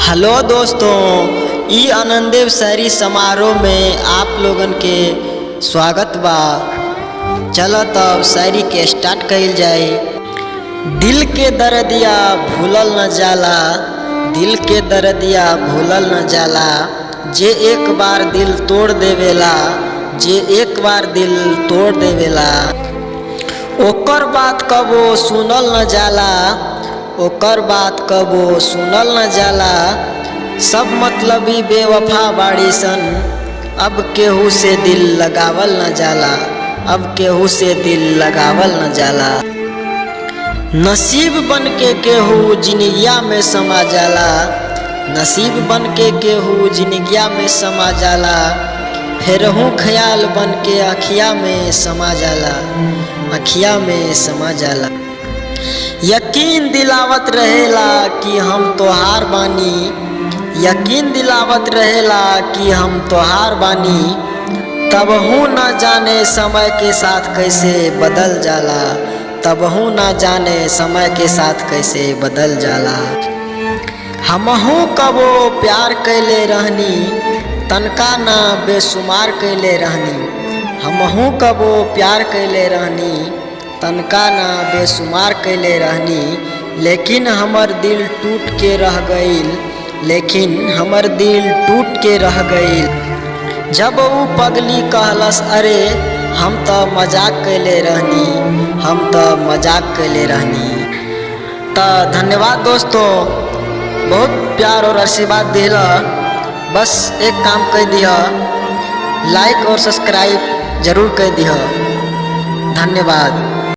Hello दोस्तों, ई आनंदेव शायरी समारोह में आप लोगन के स्वागत बा। चलो तब शायरी के स्टार्ट कइल जाए। दिल के दर्दिया भूलल न जाला, दिल के दर्दिया भूलल न जाला, जे एक बार दिल तोड़ देवेला, जे एक बार दिल तोड़ देवेला। ओकर बात कबो सुनल न जाला, ओकर बात कबो सुनल न जाला। सब मतलबी बेवफा बाड़ी सन, अब केहू से दिल लगावल न जाला, अब केहू से दिल लगावल न जाला। नसीब बन के केहू जिंदगिया में समा जाला, नसीब बन के केहू जिंदगिया में समा जाला। फिरहू ख्याल बन के अखिया में समा जाला, अखिया में समा जाला। यकीन दिलावत रहेला कि हम तोहार बानी, यकीन दिलावत रहेला कि हम तोहार बानी। तबहू न जाने समय के साथ कैसे बदल जाला, तबहू न जाने समय के साथ कैसे बदल जाला। हमहू कबो प्यार कैले रहनी, तनका ना बेशुमार कैले रहनी। हमहू कबो प्यार कैले रहनी, तनका ना बेशुमार कैले रहनी। लेकिन हमर दिल टूट के रह गईल, लेकिन हमर दिल टूट के रह गईल। जब ऊ पगली कहलस अरे हम तो मजाक कैले रहनी, हम तो मजाक कैले रहनी। तो धन्यवाद दोस्तों, बहुत प्यार और आशीर्वाद दिला। बस एक काम कर दिया, लाइक और सब्सक्राइब जरूर कर दिया। धन्यवाद।